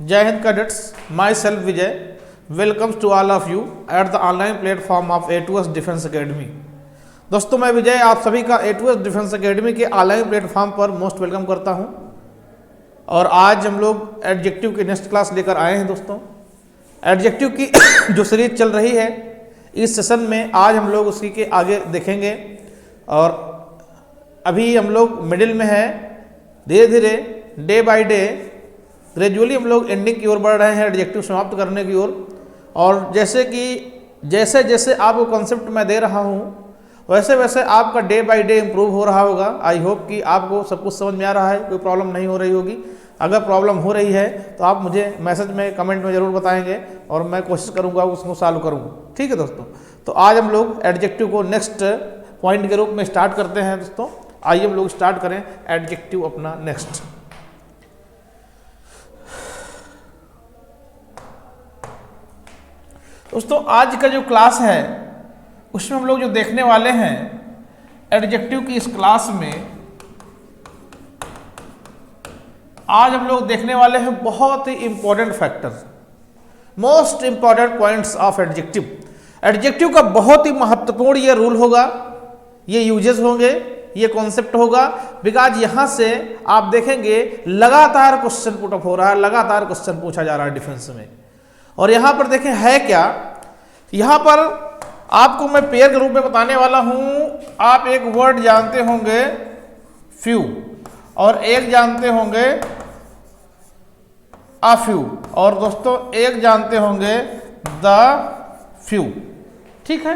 जय हिंद cadets, myself Vijay welcomes to all of you at the online platform of A2S defence academy. दोस्तों, मैं विजय आप सभी का A2S डिफेंस एकेडमी के ऑनलाइन प्लेटफॉर्म पर मोस्ट वेलकम करता हूं। और आज हम लोग एडजेक्टिव की नेक्स्ट क्लास लेकर आए हैं। दोस्तों, एडजेक्टिव की जो सीरीज चल रही है, इस सेशन में आज हम लोग उसी के आगे देखेंगे। और अभी हम लोग मिडिल में है, धीरे धीरे डे बाय डे ग्रेजुअली हम लोग एंडिंग की ओर बढ़ रहे हैं, एडजेक्टिव समाप्त करने की ओर। और जैसे जैसे आपको कॉन्सेप्ट मैं दे रहा हूँ, वैसे वैसे आपका डे बाय डे इम्प्रूव हो रहा होगा। आई होप कि आपको सब कुछ समझ में आ रहा है, कोई प्रॉब्लम नहीं हो रही होगी। अगर प्रॉब्लम हो रही है तो आप मुझे मैसेज में कमेंट में ज़रूर बताएंगे और मैं कोशिश करूँगा उसको सॉल्व करूँगा। ठीक है दोस्तों, तो आज हम लोग एडजेक्टिव को नेक्स्ट पॉइंट के रूप में स्टार्ट करते हैं। दोस्तों, आइए हम लोग स्टार्ट करें एडजेक्टिव अपना नेक्स्ट। दोस्तों, आज का जो क्लास है उसमें हम लोग जो देखने वाले हैं एडजेक्टिव की इस क्लास में, आज हम लोग देखने वाले हैं बहुत ही important factors, most important points of adjective. Adjective का बहुत ही महत्वपूर्ण ये रूल होगा, ये यूजेस होंगे, ये कॉन्सेप्ट होगा। बिकॉज यहां से आप देखेंगे लगातार क्वेश्चन पुट अप हो रहा है, लगातार क्वेश्चन पूछा जा रहा है डिफेंस में। और यहां पर देखें है क्या, यहां पर आपको मैं पेयर के रूप में बताने वाला हूं। आप एक वर्ड जानते होंगे फ्यू, और एक जानते होंगे अ फ्यू, और दोस्तों एक जानते होंगे द फ्यू। ठीक है,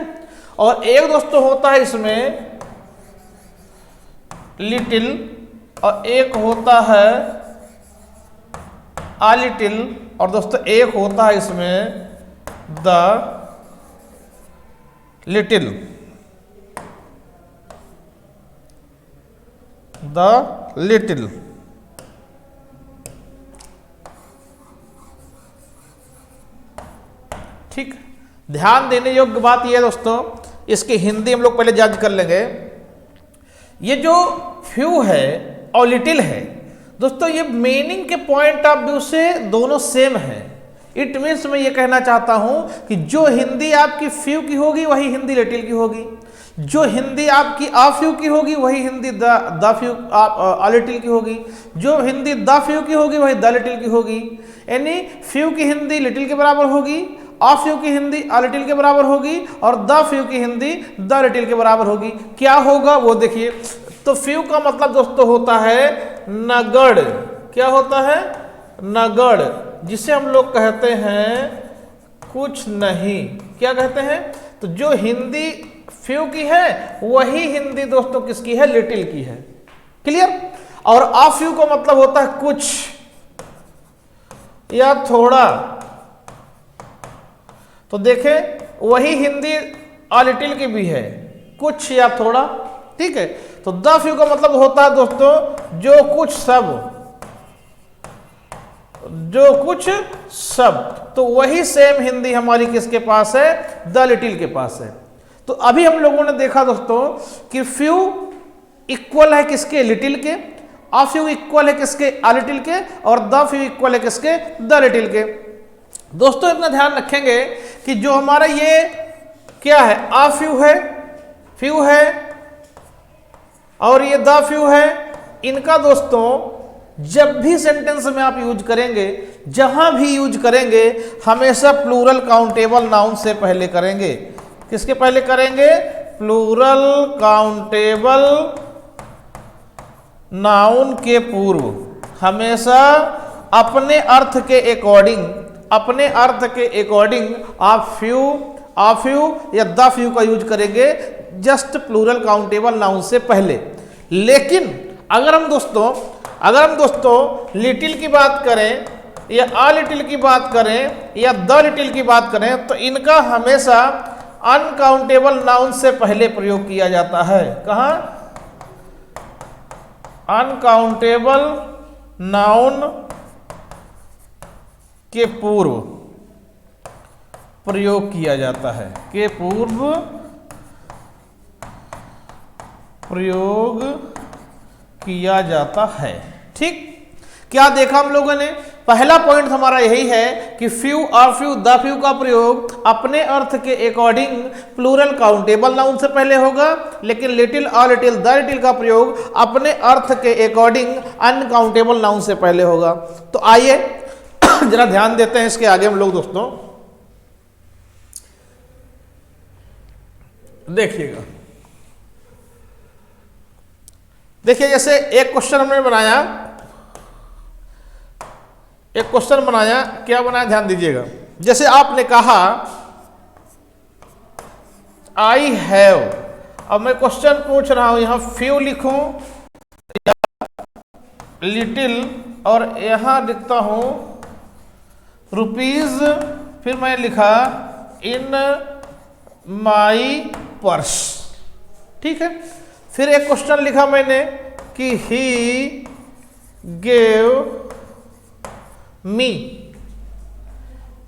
और एक दोस्तों होता है इसमें लिटिल, और एक होता है आ लिटिल, और दोस्तों एक होता है इसमें द लिटिल, द लिटिल। ठीक, ध्यान देने योग्य बात यह है दोस्तों, इसकी हिंदी हम लोग पहले जज कर लेंगे। ये जो फ्यू है और लिटिल है दोस्तों, ये मीनिंग के पॉइंट ऑफ व्यू से दोनों सेम है। इट मीन्स मैं ये कहना चाहता हूं कि जो हिंदी आपकी फ्यू की होगी वही हिंदी लिटिल की होगी, जो हिंदी आपकी आ फ्यू की होगी वही Hindi the few uh little की होगी, जो हिंदी द फ्यू की होगी वही द लिटिल की होगी। यानी फ्यू की हिंदी लिटिल के बराबर होगी, आ फ्यू की हिंदी आ लिटिल के बराबर होगी, और द फ्यू की हिंदी द लिटिल के बराबर होगी। क्या होगा वो देखिए। तो फ्यू का मतलब दोस्तों होता है नगड़। क्या होता है? नगड़, जिसे हम लोग कहते हैं कुछ नहीं। क्या कहते हैं? तो जो हिंदी फ्यू की है वही हिंदी दोस्तों किसकी है? लिटिल की है। क्लियर? और आ फ्यू का मतलब होता है कुछ या थोड़ा। तो देखें वही हिंदी आ लिटिल की भी है, कुछ या थोड़ा। ठीक है, तो द फ्यू का मतलब होता है दोस्तों जो कुछ सब, जो कुछ सब। तो वही सेम हिंदी हमारी किसके पास है? द लिटिल के पास है। तो अभी हम लोगों ने देखा दोस्तों कि फ्यू इक्वल है किसके? लिटिल के। आ फ्यू इक्वल है किसके? आ लिटिल के। और द फ्यू इक्वल है किसके? द लिटिल के। दोस्तों इतना ध्यान रखेंगे कि जो हमारा ये क्या है? आ फ्यू है, फ्यू है, और ये द फ्यू है। इनका दोस्तों जब भी सेंटेंस में आप यूज करेंगे, जहां भी यूज करेंगे, हमेशा प्लूरल काउंटेबल नाउन से पहले करेंगे। किसके पहले करेंगे? प्लूरल काउंटेबल नाउन के पूर्व। हमेशा अपने अर्थ के अकॉर्डिंग, अपने अर्थ के अकॉर्डिंग आप फ्यू, आ फ्यू या द फ्यू का यूज करेंगे जस्ट प्लूरल काउंटेबल नाउन से पहले। लेकिन अगर हम दोस्तों लिटिल की बात करें या आ लिटिल की बात करें या द लिटिल की बात करें, तो इनका हमेशा अनकाउंटेबल नाउन से पहले प्रयोग किया जाता है। कहां? अनकाउंटेबल नाउन के पूर्व प्रयोग किया जाता है, के पूर्व प्रयोग किया जाता है। ठीक, क्या देखा हम लोगों ने? पहला पॉइंट हमारा यही है कि फ्यू और फ्यू द फ्यू का प्रयोग अपने अर्थ के अकॉर्डिंग प्लूरल काउंटेबल नाउन से पहले होगा, लेकिन लिटिल और लिटिल द लिटिल का प्रयोग अपने अर्थ के अकॉर्डिंग अनकाउंटेबल नाउन से पहले होगा। तो आइए जरा ध्यान देते हैं इसके आगे हम लोग दोस्तों। देखिएगा, देखिए जैसे एक क्वेश्चन हमने बनाया, एक क्वेश्चन बनाया, क्या बनाया ध्यान दीजिएगा। जैसे आपने कहा आई हैव, अब मैं क्वेश्चन पूछ रहा हूं, यहां फ्यू लिखूं या लिटिल, और यहां लिखता हूं रुपीज, फिर मैं लिखा इन माई पर्स। ठीक है, फिर एक क्वेश्चन लिखा मैंने कि he gave me,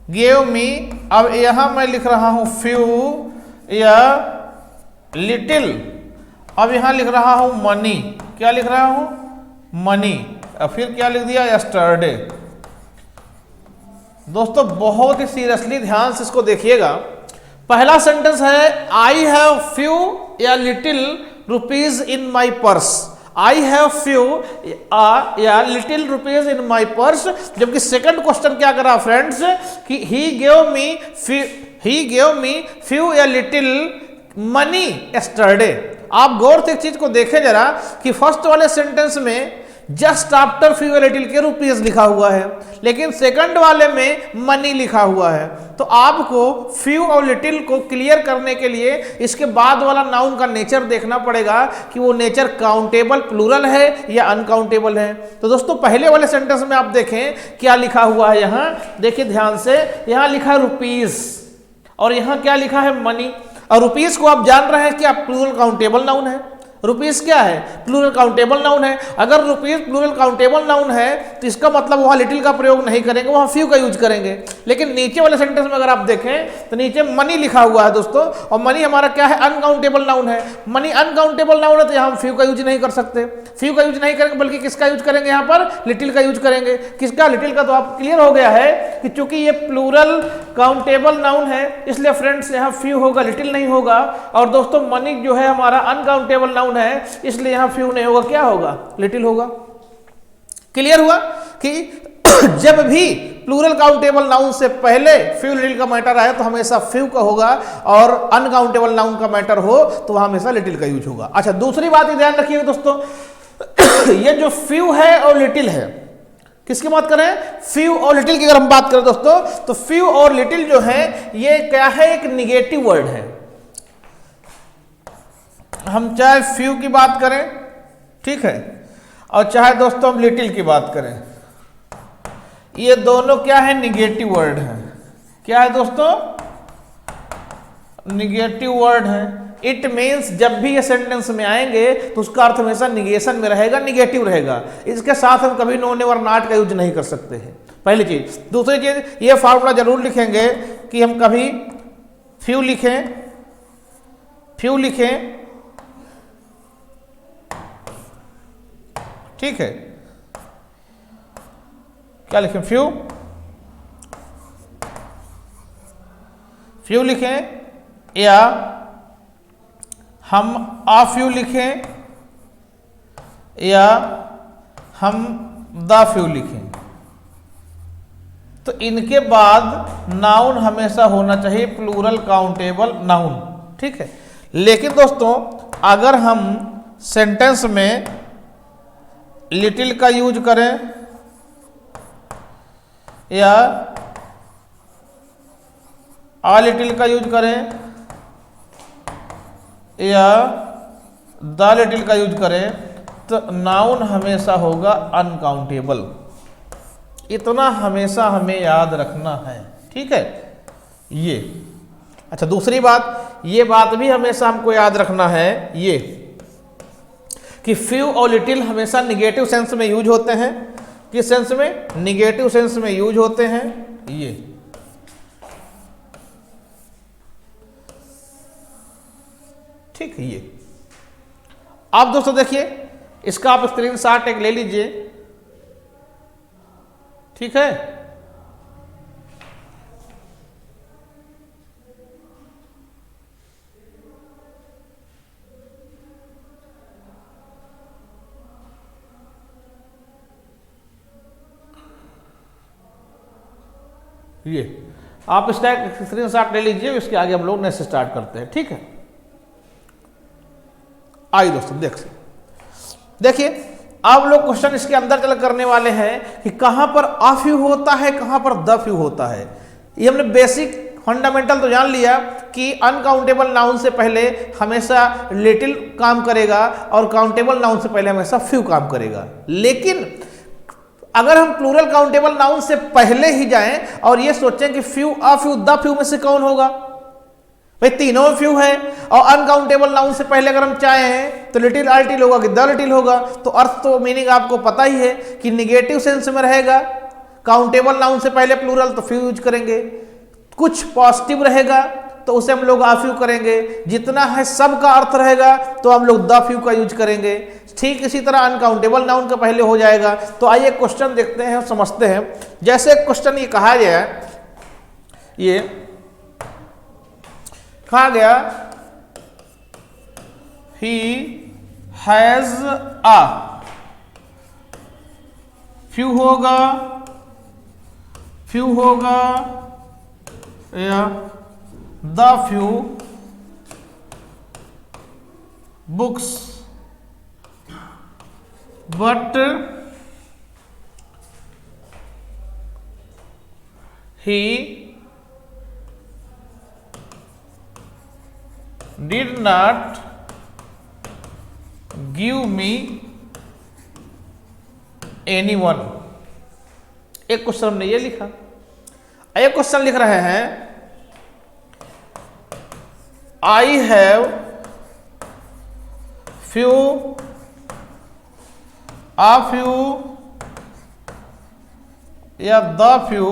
gave me, अब यहां मैं लिख रहा हूं फ्यू या लिटिल, अब यहां लिख रहा हूं मनी, क्या लिख रहा हूं? मनी, और फिर क्या लिख दिया? यस्टरडे। दोस्तों बहुत ही सीरियसली ध्यान से इसको देखिएगा। पहला सेंटेंस है आई हैव फ्यू या little rupees in my purse, I have few या little rupees in my purse, जबकि सेकंड क्वेश्चन क्या करा फ्रेंड्स कि ही गेव मी फ्यू या लिटिल मनी यस्टरडे। आप गौर से एक चीज को देखें जरा कि फर्स्ट वाले सेंटेंस में जस्ट आफ्टर फ्यू या लिटिल के रुपीज लिखा हुआ है, लेकिन सेकंड वाले में मनी लिखा हुआ है। तो आपको फ्यू और लिटिल को क्लियर करने के लिए इसके बाद वाला नाउन का नेचर देखना पड़ेगा कि वो नेचर काउंटेबल प्लूरल है या अनकाउंटेबल है। तो दोस्तों पहले वाले सेंटेंस में आप देखें क्या लिखा हुआ है, यहां देखिए ध्यान से, यहां लिखा है रुपीज और यहां क्या लिखा है? मनी। और रुपीज को आप जान रहे हैं कि आप प्लूरल काउंटेबल नाउन है। रुपीस क्या है? प्लूरल काउंटेबल नाउन है। अगर रुपीस प्लूरल काउंटेबल नाउन है तो इसका मतलब वहां लिटिल का प्रयोग नहीं करेंगे, वहां फ्यू का यूज करेंगे। लेकिन नीचे वाले सेंटेंस में अगर आप देखें तो नीचे मनी लिखा हुआ है दोस्तों, और मनी हमारा क्या है? अनकाउंटेबल नाउन है। मनी अनकाउंटेबल नाउन है तो यहां हम फ्यू का यूज नहीं कर सकते, फ्यू का यूज नहीं करेंगे, बल्कि किसका यूज करेंगे? यहां पर लिटिल का यूज करेंगे। किसका? लिटिल का। तो आप क्लियर हो गया है कि चूंकि ये प्लूरल काउंटेबल नाउन है इसलिए फ्रेंड्स यहां फ्यू होगा, लिटिल नहीं होगा। और दोस्तों मनी जो है हमारा अनकाउंटेबल नाउन है, इसलिए यहां फ्यू नहीं होगा, क्या होगा? लिटिल होगा। क्लियर हुआ कि जब भी प्लूरल काउंटेबल नाउन से पहले फ्यू लिटिल का मैटर आए तो हमेशा फ्यू का होगा, और अनकाउंटेबल नाउन का मैटर हो तो वहां हमेशा लिटिल का यूज होगा। अच्छा, दूसरी बात ध्यान रखिएगा दोस्तों, ये जो फ्यू है और लिटिल है, किसकी बात करें? फ्यू और लिटिल की अगर हम बात करें दोस्तों, तो फ्यू और लिटिल जो है ये क्या है? एक निगेटिव वर्ड है। हम चाहे फ्यू की बात करें, ठीक है, और चाहे दोस्तों हम लिटिल की बात करें, ये दोनों क्या है? निगेटिव वर्ड है। क्या है दोस्तों? निगेटिव वर्ड है। इट मीन्स जब भी ये सेंटेंस में आएंगे तो उसका अर्थ हमेशा निगेशन में रहेगा, निगेटिव रहेगा। इसके साथ हम कभी नो नेवर नॉट का यूज नहीं कर सकते हैं, पहली चीज। दूसरी चीज, ये फॉर्मूला जरूर लिखेंगे कि हम कभी फ्यू लिखें, ठीक है, क्या लिखें? फ्यू लिखें, या हम आ फ्यू लिखें, या हम द फ्यू लिखें। तो इनके बाद नाउन हमेशा होना चाहिए प्लूरल काउंटेबल नाउन, ठीक है। लेकिन दोस्तों अगर हम सेंटेंस में लिटिल का यूज करें या आ लिटिल का यूज करें या द लिटिल का यूज करें तो नाउन हमेशा होगा अनकाउंटेबल। इतना हमेशा हमें याद रखना है, ठीक है ये। अच्छा, दूसरी बात, ये बात भी हमेशा हमको याद रखना है ये कि फ्यू और लिटिल हमेशा निगेटिव सेंस में यूज होते हैं। किस सेंस में? निगेटिव सेंस में यूज होते हैं ये। ठीक है ये। आप दोस्तों देखिए इसका आप स्क्रीनशॉट एक ले लीजिए, ठीक है। ये आप इसका स्क्रीनशॉट ले लीजिए, इसके आगे हम लोग नेक्स्ट स्टार्ट करते हैं, ठीक है। आइए दोस्तों देखिए आप लोग क्वेश्चन इसके अंदर चल करने वाले हैं कि कहां पर आ फ्यू होता है, कहां पर द फ्यू होता है। ये हमने बेसिक फंडामेंटल तो जान लिया कि अनकाउंटेबल नाउन से पहले हमेशा लिटिल काम करेगा और काउंटेबल नाउन से पहले हमेशा फ्यू काम करेगा। लेकिन अगर हम प्लूरल काउंटेबल नाउन से पहले ही जाएं और ये सोचें कि few, a few, the few में से कौन होगा, भाई तीनों फ्यू है, और अनकाउंटेबल नाउन से पहले अगर हम चाहें तो लिटिल आर्टिल होगा कि द लिटिल होगा, तो अर्थ तो मीनिंग आपको पता ही है कि निगेटिव सेंस में रहेगा। काउंटेबल नाउन से पहले प्लूरल तो फ्यू यूज करेंगे, कुछ पॉजिटिव रहेगा तो उसे हम लोग आ फ्यू करेंगे, जितना है सब का अर्थ रहेगा तो हम लोग द फ्यू का यूज करेंगे। ठीक इसी तरह अनकाउंटेबल नाउन का पहले हो जाएगा। तो आइए क्वेश्चन देखते हैं और समझते हैं। जैसे क्वेश्चन ये कहा गया, ये कहा गया ही हैज आ, फ्यू होगा या the few books but he did not give me anyone। एक क्वेश्चन हमने ये लिखा, एक क्वेश्चन लिख रहे हैं I have few, a few या the few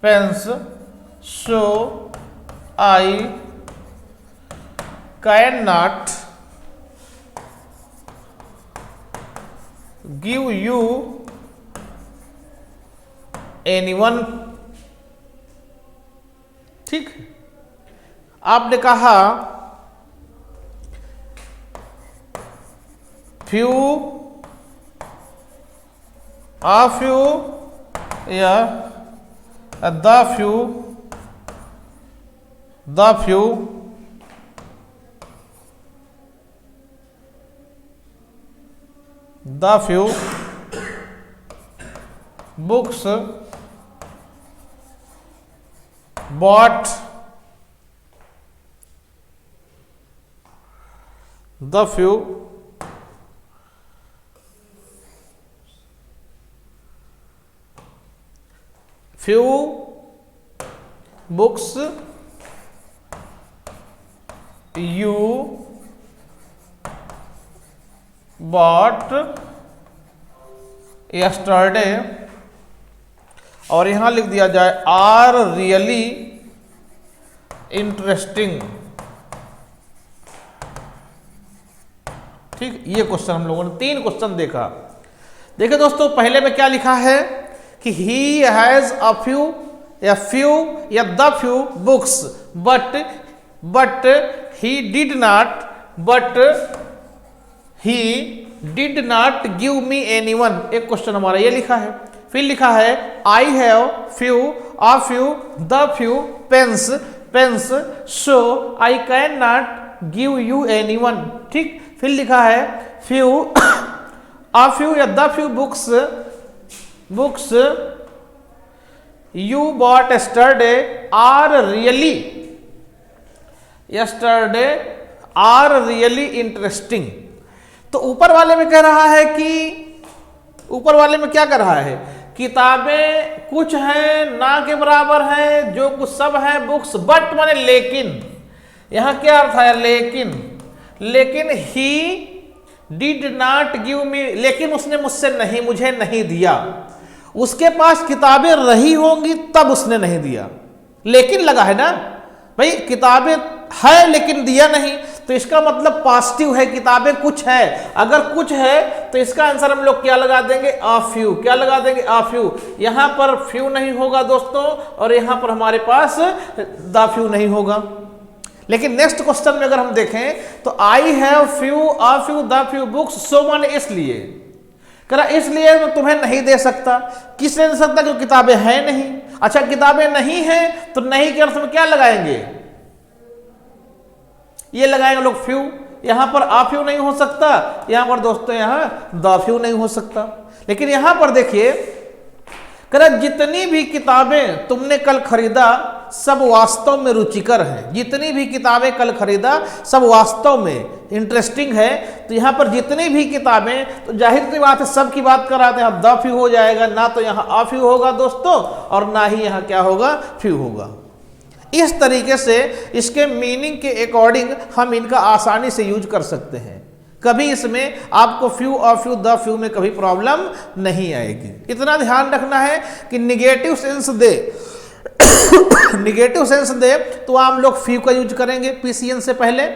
pens, so I can not give you anyone. ठीक, आपने कहा फ्यू, आ फ्यू या the few, books bought the few books you bought yesterday, और यहां लिख दिया जाए आर रियली इंटरेस्टिंग। ठीक, ये क्वेश्चन हम लोगों ने 3 क्वेश्चन देखा। देखिए दोस्तों, पहले में क्या लिखा है कि ही हैज अ फ्यू या the few books but he did not give me anyone. एक क्वेश्चन हमारा ये लिखा है। फिर लिखा है I have few, a few, the few pens, so I can not give you anyone. ठीक, फिर लिखा है फ्यू, अ फ्यू या the few books you bought yesterday are really interesting। तो ऊपर वाले में कह रहा है कि ऊपर वाले में क्या कर रहा है, किताबें कुछ हैं ना के बराबर हैं, जो कुछ सब हैं बुक्स, बट माने लेकिन, यहां क्या अर्थ है लेकिन ही डिड नॉट गिव मी, लेकिन उसने मुझे नहीं दिया। उसके पास किताबें रही होंगी तब उसने नहीं दिया, लेकिन लगा है ना भाई, किताबें है लेकिन दिया नहीं, तो इसका मतलब पॉजिटिव है, किताबें कुछ है। अगर कुछ है तो इसका आंसर हम लोग क्या लगा देंगे, अ फ्यू। क्या लगा देंगे, अ फ्यू। यहां पर फ्यू नहीं होगा दोस्तों, और यहां पर हमारे पास द फ्यू नहीं होगा। लेकिन नेक्स्ट क्वेश्चन में अगर हम देखें तो आई have few, a few, the few books, so one, इसलिए करा, इसलिए मैं तुम्हें नहीं दे सकता। किस नहीं दे सकता, क्योंकि किताबें हैं नहीं। अच्छा, किताबें नहीं हैं तो नहीं के अर्थ में क्या लगाएंगे, ये लगाएंगे लोग फ्यू। यहां पर आ फ्यू नहीं हो सकता, यहां पर दोस्तों यहां द फ्यू नहीं हो सकता। लेकिन यहां पर देखिए, करा जितनी भी किताबें तुमने कल खरीदा सब वास्तव में रुचिकर हैं। जितनी भी किताबें कल खरीदा सब वास्तव में इंटरेस्टिंग है। तो यहां पर जितनी भी किताबें, तो जाहिर सी बात है सब की बात कराते हैं, द फ्यू हो जाएगा, ना तो यहां आ फ्यू होगा दोस्तों, और ना ही यहां क्या होगा, फ्यू होगा। इस तरीके से इसके मीनिंग के अकॉर्डिंग हम इनका आसानी से यूज कर सकते हैं। कभी इसमें आपको फ्यू और फ्यू, द फ्यू में कभी प्रॉब्लम नहीं आएगी। इतना ध्यान रखना है कि negative sense they negative sense they तो हम लोग फ्यू का यूज करेंगे पीसीएन से पहले।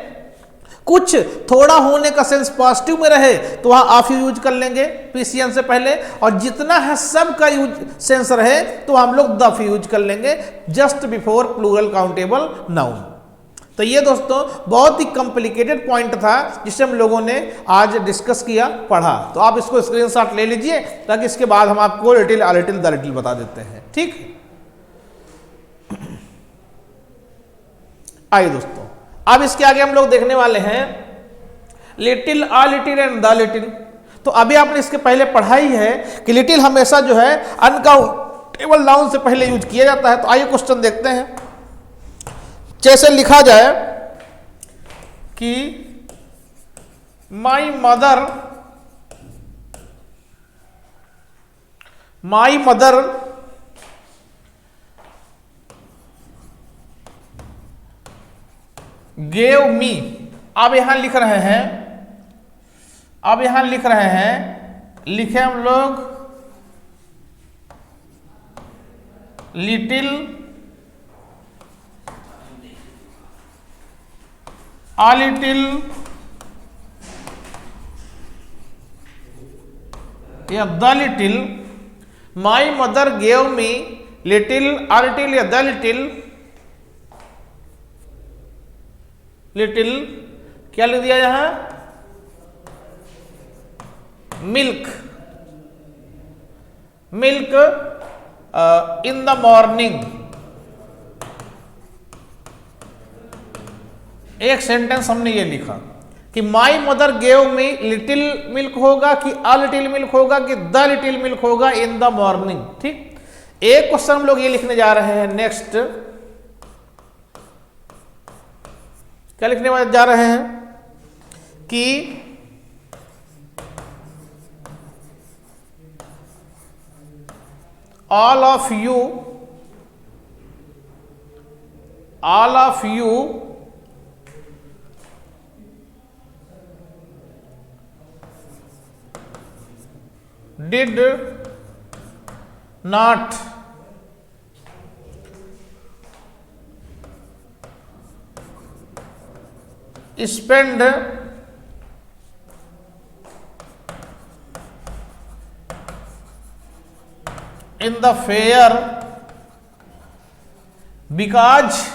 कुछ थोड़ा होने का सेंस पॉजिटिव में रहे तो वहां आ फ्यू यूज कर लेंगे पीसीएन से पहले, और जितना है सब का यूज सेंस रहे तो हम लोग द फ्यू यूज कर लेंगे just before plural countable noun. तो ये दोस्तों बहुत ही कॉम्प्लिकेटेड पॉइंट था जिसे हम लोगों ने आज डिस्कस किया, पढ़ा। तो आप इसको स्क्रीनशॉट ले लीजिए, ताकि इसके बाद हम आपको little a little the little बता देते हैं। ठीक, आइए दोस्तों, अब इसके आगे हम लोग देखने वाले हैं little a little and the little. तो अभी आपने इसके पहले पढ़ा ही है कि लिटिल हमेशा जो है अनकाउंटेबल नाउन से पहले यूज किया जाता है। तो आइए क्वेश्चन देखते हैं। जैसे लिखा जाए कि माई मदर गेव मी। अब यहां लिख रहे हैं, लिखे हम लोग लिटिल a little या the little, my mother gave me little, a little या the little, लिटिल क्या लिख दिया यहां, मिल्क इन द मॉर्निंग। एक सेंटेंस हमने ये लिखा कि my mother gave me little milk होगा कि अ लिटिल मिल्क होगा कि द लिटिल मिल्क होगा इन द मॉर्निंग। ठीक, एक क्वेश्चन हम लोग ये लिखने जा रहे हैं। नेक्स्ट क्या लिखने जा रहे हैं कि all of you did not spend in the fair because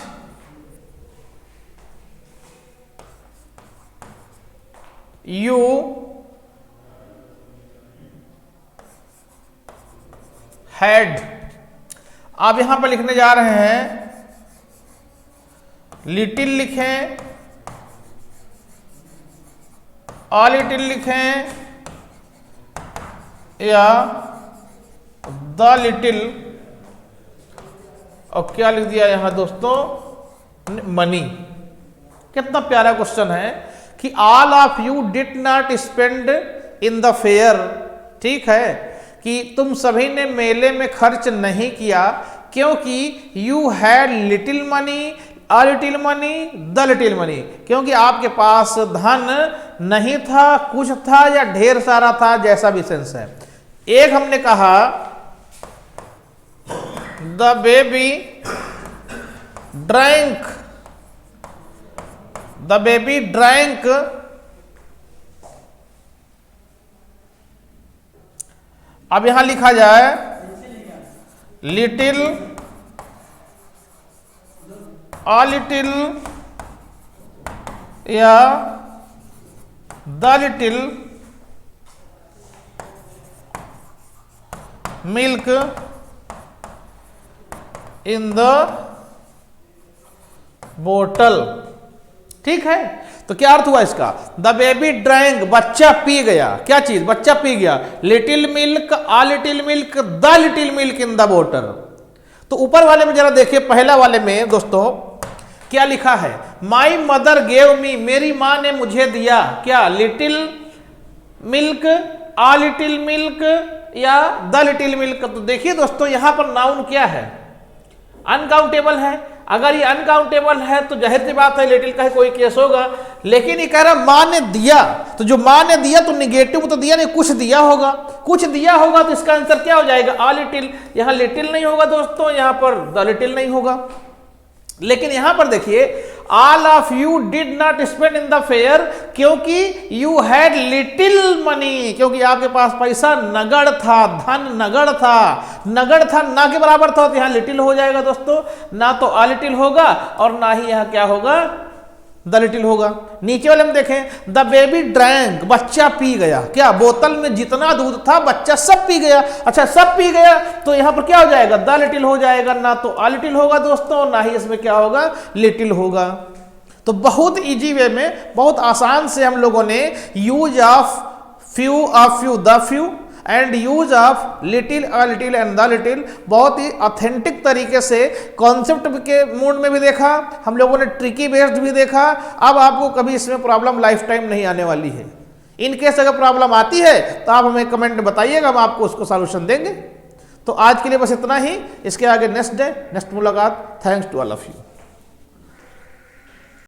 you had। आप यहां पर लिखने जा रहे हैं, लिटिल लिखें, अ लिटिल लिखें या द लिटिल, और क्या लिख दिया यहां दोस्तों, मनी। कितना प्यारा क्वेश्चन है कि all of you did not spend in the fair. ठीक है कि तुम सभी ने मेले में खर्च नहीं किया क्योंकि you had little money, a little money, the little money, क्योंकि आपके पास धन नहीं था, कुछ था या ढेर सारा था, जैसा भी सेंस है। एक हमने कहा the baby drank the baby drank अब यहां लिखा जाए लिटिल अ लिटिल या the little milk in the बोतल। ठीक है, तो क्या अर्थ हुआ इसका? द बेबी ड्रैंक, बच्चा पी गया। क्या चीज? बच्चा पी गया। Little milk, uh little milk, the little milk in the बोतल। तो ऊपर वाले में जरा देखिए, पहला वाले में दोस्तों क्या लिखा है? माई मदर गेव मी, मेरी मां ने मुझे दिया। क्या? लिटिल मिल्क, आ लिटिल मिल्क या द लिटिल मिल्क। तो देखिए दोस्तों यहां पर नाउन क्या है? अनकाउंटेबल है। अगर ये अनकाउंटेबल है तो जाहिर सी बात है लिटिल का कोई केस होगा, लेकिन ये कह रहा मां ने दिया, तो जो मां ने दिया तो निगेटिव तो दिया नहीं, कुछ दिया होगा। कुछ दिया होगा तो इसका आंसर क्या हो जाएगा? आ लिटिल। यहां लिटिल नहीं होगा दोस्तों, यहां पर द लिटिल नहीं होगा। लेकिन यहां पर देखिए all of you did not spend in the fair, क्योंकि यू हैड लिटिल मनी, क्योंकि आपके पास पैसा नगड़ था, धन नगड़ था। नगड़ था ना के बराबर था, तो यहां लिटिल हो जाएगा दोस्तों, ना तो आ लिटिल होगा और ना ही यहां क्या होगा? द लिटिल होगा। नीचे वाले में देखें द बेबी ड्रैंक, बच्चा पी गया। क्या? बोतल में जितना दूध था बच्चा सब पी गया। अच्छा, सब पी गया तो यहां पर क्या हो जाएगा? द लिटिल हो जाएगा, ना तो आ लिटिल होगा दोस्तों, ना ही इसमें क्या होगा? लिटिल होगा। तो बहुत इजी वे में, बहुत आसान से हम लोगों ने use of few, the few and use of little, a little and the little बहुत ही ऑथेंटिक तरीके से कॉन्सेप्ट के मूड में भी देखा, हम लोगों ने ट्रिकी बेस्ड भी देखा। अब आपको कभी इसमें प्रॉब्लम लाइफ टाइम नहीं आने वाली है। इन केस अगर प्रॉब्लम आती है तो आप हमें कमेंट में बताइएगा, हम आपको उसको सॉल्यूशन देंगे। तो आज के लिए बस इतना ही, इसके आगे नेक्स्ट डे नेक्स्ट मुलाकात। Thanks to all of you.